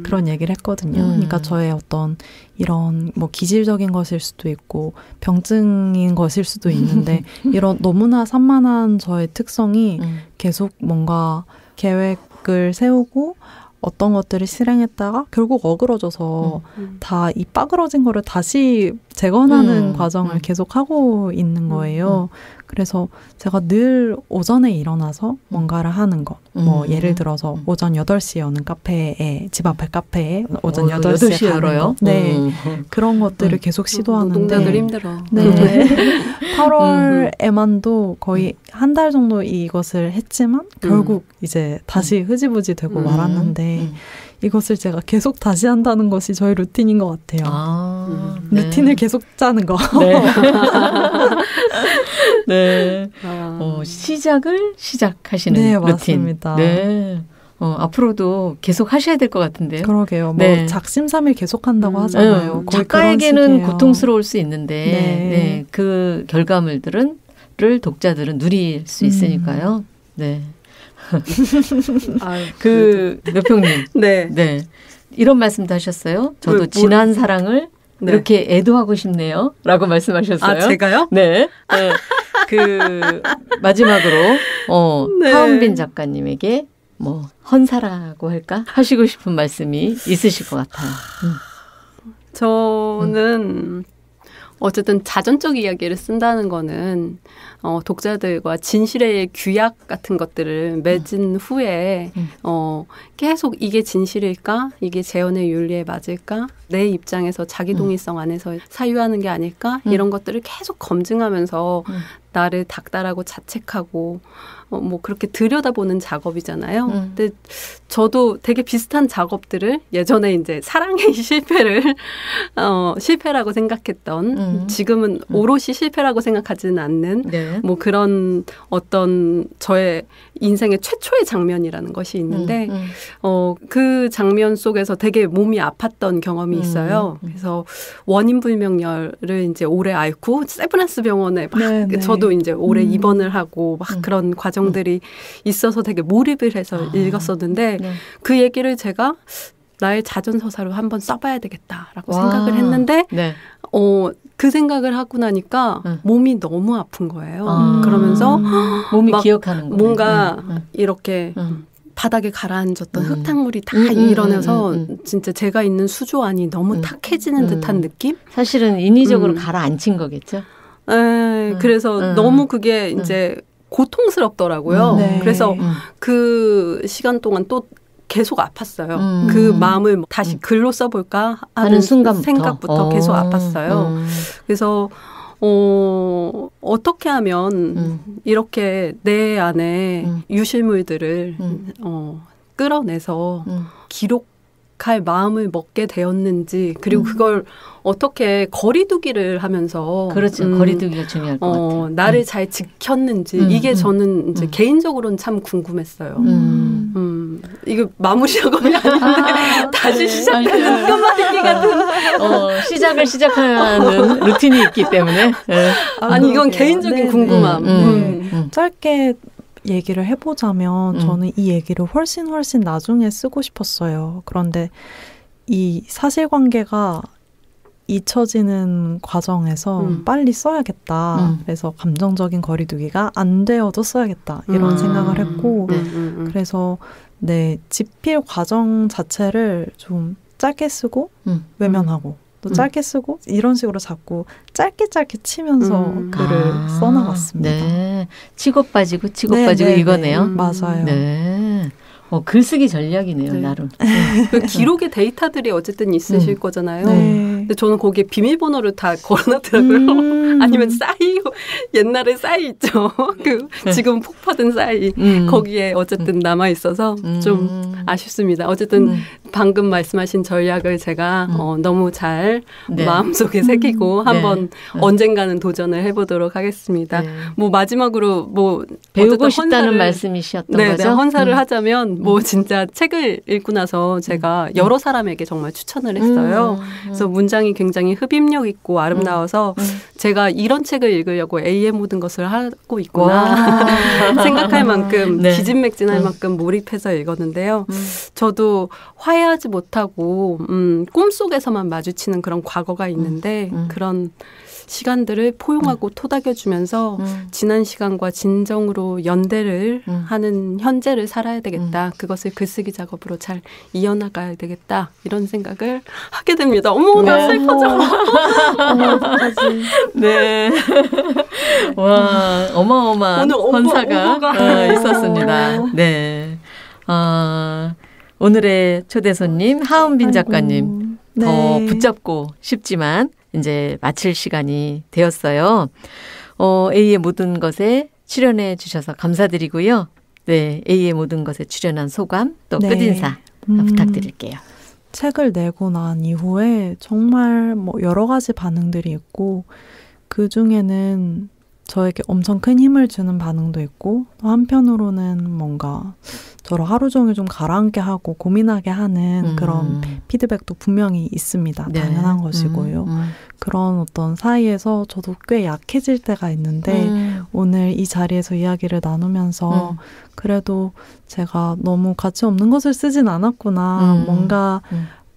그런 얘기를 했거든요. 그러니까 저의 어떤 이런 뭐 기질적인 것일 수도 있고 병증인 것일 수도 있는데 이런 너무나 산만한 저의 특성이 계속 뭔가 계획을 세우고 어떤 것들을 실행했다가 결국 어그러져서 다 이 빠그러진 거를 다시 재건하는 과정을 계속하고 있는 거예요. 그래서 제가 늘 오전에 일어나서 뭔가를 하는 거. 뭐 예를 들어서 오전 8시에 오는 카페에 집 앞에 카페에 오전 8시에 가는 거. 네. 그런 것들을 계속 시도하는데 노동자들 힘들어. 네. 8월에만도 거의 한 달 정도 이것을 했지만 결국 이제 다시 흐지부지 되고 말았는데 이것을 제가 계속 다시 한다는 것이 저의 루틴인 것 같아요. 네. 루틴을 계속 짜는 거. 네. 네. 시작을 시작하시는 네, 루틴. 맞습니다. 네. 앞으로도 계속 하셔야 될 것 같은데요. 그러게요. 네. 뭐 작심삼일 계속한다고 하잖아요. 작가에게는 고통스러울 수 있는데 네. 네. 그 결과물들을 독자들은 누릴 수 있으니까요. 네. 묘평님. 네. 네. 이런 말씀도 하셨어요. 저도 진한 사랑을 네. 이렇게 애도하고 싶네요. 라고 말씀하셨어요. 아, 제가요? 네. 네. 마지막으로, 네. 하은빈 작가님에게 뭐, 헌사라고 할까? 하시고 싶은 말씀이 있으실 것 같아요. 저는 어쨌든 자전적 이야기를 쓴다는 거는 독자들과 진실의 규약 같은 것들을 맺은 후에 계속 이게 진실일까? 이게 재현의 윤리에 맞을까? 내 입장에서 자기동의성 안에서 사유하는 게 아닐까? 이런 것들을 계속 검증하면서 나를 닥달하고 자책하고 뭐 그렇게 들여다보는 작업이잖아요. 근데 저도 되게 비슷한 작업들을 예전에 이제 사랑의 실패를 실패라고 생각했던 지금은 오롯이 실패라고 생각하지는 않는 네. 뭐 그런 어떤 저의 인생의 최초의 장면이라는 것이 있는데 그 장면 속에서 되게 몸이 아팠던 경험이 있어요. 그래서 원인불명열을 이제 오래 앓고 세브란스 병원에 막 저도 이제 오래 입원을 하고 막 그런 과정들이 있어서 되게 몰입을 해서 읽었었는데 그 얘기를 제가 나의 자전서사로 한번 써봐야 되겠다라고 생각을 했는데 네. 그 생각을 하고 나니까 몸이 너무 아픈 거예요. 그러면서 몸이 기억하는 거예요. 뭔가 이렇게 바닥에 가라앉았던 흙탕물이 다 일어나서 진짜 제가 있는 수조 안이 너무 탁해지는 듯한 느낌? 사실은 인위적으로 가라앉힌 거겠죠? 네, 그래서 너무 그게 이제 고통스럽더라고요. 네. 그래서 그 시간 동안 또 계속 아팠어요. 그 마음을 다시 글로 써볼까 하는 생각부터 계속 아팠어요. 그래서 어떻게 하면 이렇게 내 안에 유실물들을 끌어내서 기록할 마음을 먹게 되었는지 그리고 그걸 어떻게 거리두기를 하면서 그렇죠. 거리두기가 중요할 것 같아요. 나를 잘 지켰는지 이게 저는 이제 개인적으로는 참 궁금했어요. 이거 마무리 작업이 아닌데 다시 시작하는 끝말잇기 같은 시작을 시작하는 루틴이 있기 때문에 아니 이건 개인적인 궁금함. 짧게 얘기를 해보자면 저는 이 얘기를 훨씬 나중에 쓰고 싶었어요. 그런데 이 사실관계가 잊혀지는 과정에서 빨리 써야겠다. 그래서 감정적인 거리두기가 안 되어도 써야겠다. 이런 생각을 했고 그래서 네, 집필 과정 자체를 좀 짧게 쓰고 외면하고 또 짧게 쓰고 이런 식으로 자꾸 짧게 치면서 글을 써나갔습니다. 네. 치고 빠지고 이거네요. 맞아요. 네. 글쓰기 전략이네요, 네. 나름. 그 기록의 데이터들이 어쨌든 있으실 거잖아요. 네. 근데 저는 거기에 비밀번호를 다 걸어놨더라고요. 아니면 싸이, 옛날에 싸이 있죠. 지금 폭파된 싸이. 거기에 어쨌든 남아있어서 좀 아쉽습니다. 어쨌든 방금 말씀하신 전략을 제가 너무 잘 네. 마음속에 새기고 한번 언젠가는 도전을 해보도록 하겠습니다. 네. 뭐 마지막으로 뭐 배우고 싶다는 말씀이셨던 네, 거죠? 네, 헌사를 하자면 뭐 진짜 책을 읽고 나서 제가 여러 사람에게 정말 추천을 했어요. 그래서 문장이 굉장히 흡입력 있고 아름다워서 제가 이런 책을 읽으려고 A의 모든 것을 하고 있구나 생각할 만큼 네. 기진맥진할 만큼 몰입해서 읽었는데요. 저도 화해하지 못하고 꿈속에서만 마주치는 그런 과거가 있는데 그런 시간들을 포용하고 토닥여주면서 지난 시간과 진정으로 연대를 하는 현재를 살아야 되겠다. 그것을 글쓰기 작업으로 잘 이어나가야 되겠다. 이런 생각을 하게 됩니다. 어머, 나 슬퍼져. 네. 와, 어마어마한 헌사가 있었습니다. 네. 오늘의 초대 손님 하은빈 작가님. 네. 더 붙잡고 싶지만 이제 마칠 시간이 되었어요. A의 모든 것에 출연해 주셔서 감사드리고요. 네, A의 모든 것에 출연한 소감 또 네. 끝인사 부탁드릴게요. 책을 내고 난 이후에 정말 뭐 여러 가지 반응들이 있고 그 중에는 저에게 엄청 큰 힘을 주는 반응도 있고 또 한편으로는 뭔가 저를 하루 종일 좀 가라앉게 하고 고민하게 하는 그런 피드백도 분명히 있습니다. 네. 당연한 것이고요. 그런 어떤 사이에서 저도 꽤 약해질 때가 있는데 오늘 이 자리에서 이야기를 나누면서 그래도 제가 너무 가치 없는 것을 쓰진 않았구나. 뭔가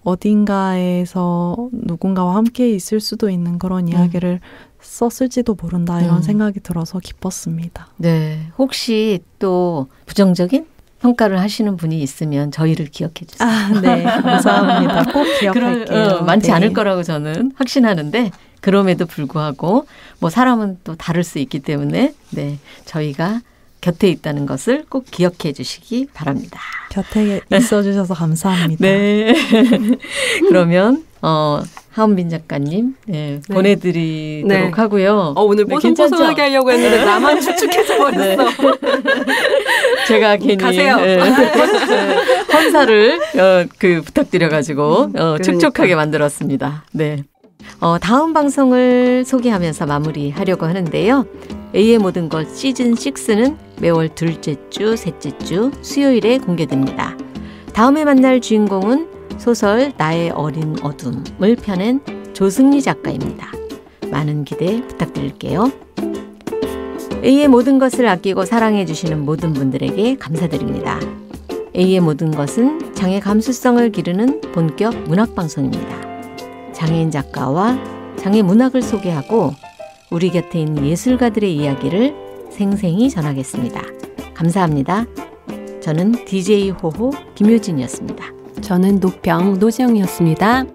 어딘가에서 누군가와 함께 있을 수도 있는 그런 이야기를 썼을지도 모른다 이런 생각이 들어서 기뻤습니다. 네, 혹시 또 부정적인 평가를 하시는 분이 있으면 저희를 기억해 주세요. 네, 감사합니다. 꼭 기억할게요. 많지 네. 않을 거라고 저는 확신하는데 그럼에도 불구하고 뭐 사람은 또 다를 수 있기 때문에 네, 저희가 곁에 있다는 것을 꼭 기억해 주시기 바랍니다. 곁에 있어 주셔서 감사합니다. 네. 그러면 하은빈 작가님 네, 보내드리도록 하고요. 오늘 뽀송뽀송하게 하려고 했는데 나만 축축해져 버렸어. 제가 괜히 가세요. 헌사를 부탁드려가지고 촉촉하게 만들었습니다. 네. 다음 방송을 소개하면서 마무리하려고 하는데요. A의 모든 것 시즌6는 매월 둘째 주, 셋째 주 수요일에 공개됩니다. 다음에 만날 주인공은 소설 나의 어린 어둠을 펴낸 조승리 작가입니다. 많은 기대 부탁드릴게요. A의 모든 것을 아끼고 사랑해 주시는 모든 분들에게 감사드립니다. A의 모든 것은 장애 감수성을 기르는 본격 문학방송입니다. 장애인 작가와 장애 문학을 소개하고 우리 곁에 있는 예술가들의 이야기를 생생히 전하겠습니다. 감사합니다. 저는 DJ 호호 김효진이었습니다. 저는 노평 노지영이었습니다.